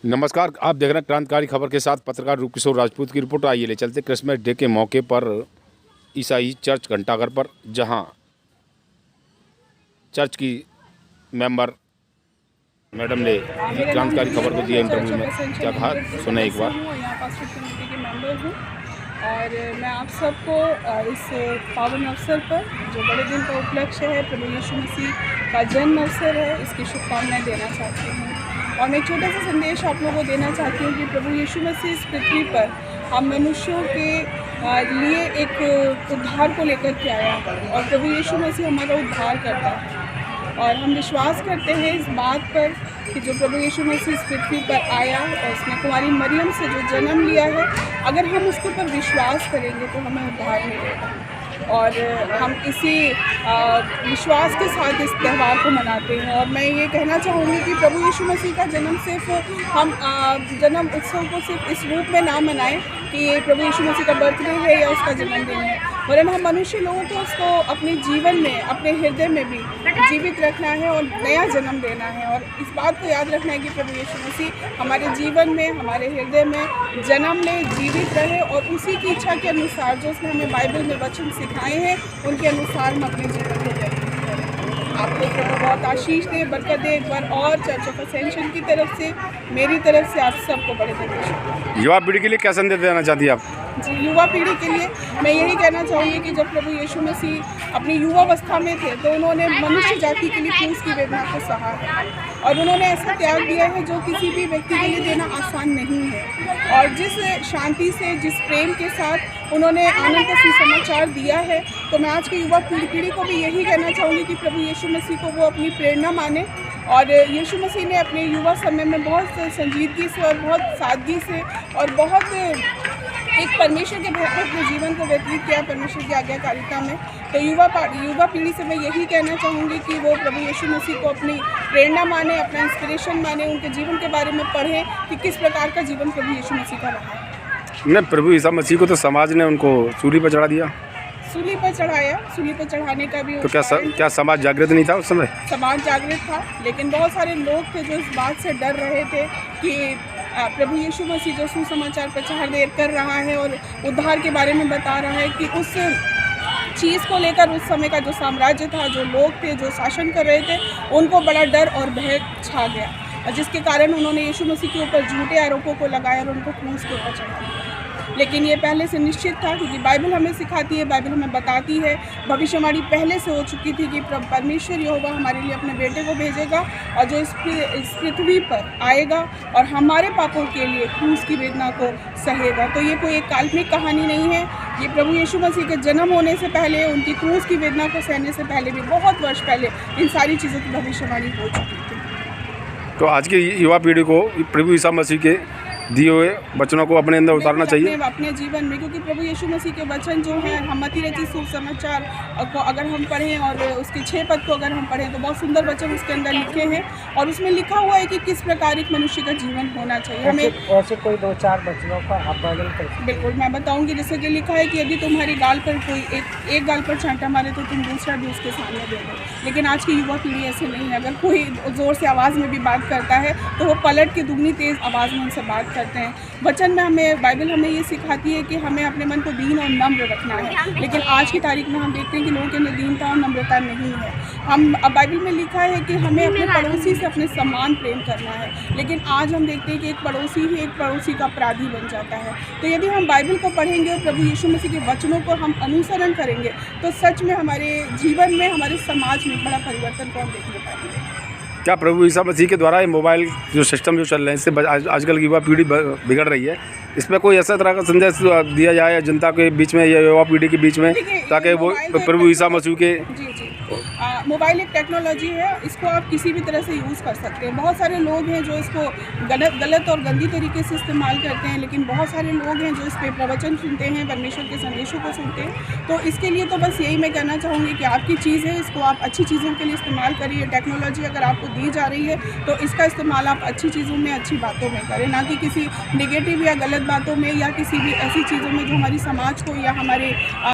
नमस्कार, आप देख रहे हैं क्रांतिकारी खबर के साथ पत्रकार रूपकिशोर राजपूत की रिपोर्ट। आइए ले चलते क्रिसमस डे के मौके पर ईसाई चर्च घंटाघर पर, जहां चर्च की मेंबर मैडम ने क्रांतिकारी खबर को दिया इंटरव्यू में क्या कहा, सुने एक बार। यहाँ पास्टर कमेटी के मेंबर हूँ और मैं आप सबको इस पावन अवसर पर जो बड़े दिन का उपलक्ष्य है, प्रभु यीशु मसीह का जन्म अवसर है, इसकी शुभकामनाएं देना चाहती हूँ। और मैं एक छोटा सा संदेश आप लोगों को देना चाहती हूँ कि प्रभु यीशु मसीह इस पृथ्वी पर हम मनुष्यों के लिए एक उद्धार को लेकर के आया और प्रभु यीशु मसीह हमारा उद्धार करता है। और हम विश्वास करते हैं इस बात पर कि जो प्रभु यीशु मसीह इस पृथ्वी पर आया और उसने कुंवारी मरियम से जो जन्म लिया है, अगर हम उसके ऊपर विश्वास करेंगे तो हमें उद्धार मिलेगा। और हम इसी विश्वास के साथ इस त्यौहार को मनाते हैं। और मैं ये कहना चाहूँगी कि प्रभु यीशु मसीह का जन्म सिर्फ हम जन्म उत्सव को सिर्फ इस रूप में ना मनाएं कि ये प्रभु यीशु मसीह का बर्थडे है या उसका जन्मदिन है, वरन हम मनुष्य लोगों को उसको अपने जीवन में, अपने हृदय में भी जीवित रखना है और नया जन्म देना है। और इस बात को याद रखना है कि प्रभु यीशु मसीह हमारे जीवन में, हमारे हृदय में जन्म ले, जीवित रहे और उसी की इच्छा के अनुसार जो उसने हमें बाइबल में वचन सिखाए हैं, उनके अनुसार हम अपने जीवन को व्यतीत करें। आपको प्रभु बहुत आशीष दे, बरकत दे। एक बार और चर्च ऑफ असेंशन की तरफ से, मेरी तरफ से आप सबको बड़े धन्यवाद। युवा पीढ़ी के लिए क्या संदेश देना चाहती है आप? जी, युवा पीढ़ी के लिए मैं यही कहना चाहूँगी कि जब प्रभु यीशु मसीह अपनी युवावस्था में थे तो उन्होंने मनुष्य जाति के लिए क्रूस की वेदना को सहा है और उन्होंने ऐसा त्याग दिया है जो किसी भी व्यक्ति के लिए देना आसान नहीं है। और जिस शांति से, जिस प्रेम के साथ उन्होंने आनंद का सुसमाचार दिया है, तो मैं आज की युवा पीढ़ी को भी यही कहना चाहूँगी कि प्रभु यीशु मसीह को वो अपनी प्रेरणा माने। और यीशु मसीह ने अपने युवा समय में बहुत संजीदगी से और बहुत सादगी से और बहुत एक परमेश्वर के भय में अपने जीवन को व्यतीत किया, परमेश्वर की आज्ञाकारिता में। तो युवा पीढ़ी से मैं यही कहना चाहूँगी कि वो प्रभु यीशु मसीह को अपनी प्रेरणा माने, अपना इंस्पिरेशन माने, उनके जीवन के बारे में पढ़ें कि किस प्रकार का जीवन प्रभु यीशु मसीह का रहा है। नहीं, प्रभु ईसा मसीह को तो समाज ने उनको सूली पर चढ़ा दिया। सूली पर चढ़ाया, सूली पर चढ़ाने का भी तो क्या समाज जागृत नहीं था उस समय? समाज जागृत था, लेकिन बहुत सारे लोग थे जो इस बात से डर रहे थे कि प्रभु यीशु मसीह जो सुसमाचार प्रचार कर रहा है और उद्धार के बारे में बता रहा है, कि उस चीज़ को लेकर उस समय का जो साम्राज्य था, जो लोग थे जो शासन कर रहे थे, उनको बड़ा डर और भय छा गया, जिसके कारण उन्होंने यीशु मसीह के ऊपर झूठे आरोपों को लगाया और उनको क्रूस के ऊपर चढ़ा दिया। लेकिन ये पहले से निश्चित था, क्योंकि बाइबल हमें सिखाती है, बाइबल हमें बताती है, भविष्यवाणी पहले से हो चुकी थी कि परमेश्वर यहोवा हमारे लिए अपने बेटे को भेजेगा और जो इस पृथ्वी पर आएगा और हमारे पापों के लिए क्रूस की वेदना को सहेगा। तो ये कोई एक काल्पनिक कहानी नहीं है, ये प्रभु यीशु मसीह के जन्म होने से पहले, उनकी क्रूस की वेदना को सहने से पहले भी, बहुत वर्ष पहले इन सारी चीज़ों की भविष्यवाणी हो चुकी थी। तो आज की युवा पीढ़ी को प्रभु ईसा मसीह के दिए हुए वचनों को अपने अंदर उतारना चाहिए अपने जीवन में, क्योंकि प्रभु यीशु मसीह के वचन जो हैं, हम मत्ती रचित सुसमाचार को अगर हम पढ़ें और उसके 6 पद को अगर हम पढ़ें तो बहुत सुंदर वचन उसके अंदर लिखे हैं और उसमें लिखा हुआ है कि किस प्रकार एक मनुष्य का जीवन होना चाहिए। हमें ऐसे कोई 2-4 वचनों का आप वर्णन करें। बिल्कुल, मैं बताऊँगी। जैसे कि लिखा है कि यदि तुम्हारी गाल पर कोई एक गाल पर छांटा मारे तो तुम दूसरा भी उसके सामने दे दो। लेकिन आज की युवा पीढ़ी ऐसे नहीं है। अगर कोई ज़ोर से आवाज़ में भी बात करता है तो वो पलट के दुगनी तेज़ आवाज़ में उनसे बात करते हैं। वचन में हमें, बाइबल हमें ये सिखाती है कि हमें अपने मन को दीन और नम्र रखना है, लेकिन आज की तारीख में हम देखते हैं कि लोगों के अंदर दीनता और नम्रता नहीं है। अब बाइबल में लिखा है कि हमें अपने पड़ोसी से अपने समान प्रेम करना है, लेकिन आज हम देखते हैं कि एक पड़ोसी ही एक पड़ोसी का अपराधी बन जाता है। तो यदि हम बाइबल को पढ़ेंगे और प्रभु यीशु मसीह के वचनों को हम अनुसरण करेंगे तो सच में हमारे जीवन में, हमारे समाज में बड़ा परिवर्तन को हम देखने पाएंगे। क्या प्रभु ईसा मसीह के द्वारा ये मोबाइल जो सिस्टम जो चल रहे हैं, इससे आजकल की युवा पीढ़ी बिगड़ रही है, इसमें कोई ऐसा तरह का संदेश दिया जाए जनता के बीच में या युवा पीढ़ी के बीच में, ताकि वो प्रभु ईसा मसीह के? मोबाइल एक टेक्नोलॉजी है, इसको आप किसी भी तरह से यूज़ कर सकते हैं। बहुत सारे लोग हैं जो इसको गलत और गंदी तरीके से इस्तेमाल करते हैं, लेकिन बहुत सारे लोग हैं जो इस पे प्रवचन सुनते हैं, परमेश्वर के संदेशों को सुनते हैं। तो इसके लिए तो बस यही मैं कहना चाहूँगी कि आपकी चीज़ है, इसको आप अच्छी चीज़ों के लिए इस्तेमाल करिए। टेक्नोलॉजी अगर आपको दी जा रही है तो इसका इस्तेमाल आप अच्छी चीज़ों में, अच्छी बातों में करें, ना कि किसी नेगेटिव या गलत बातों में या किसी भी ऐसी चीज़ों में जो हमारी समाज को या हमारे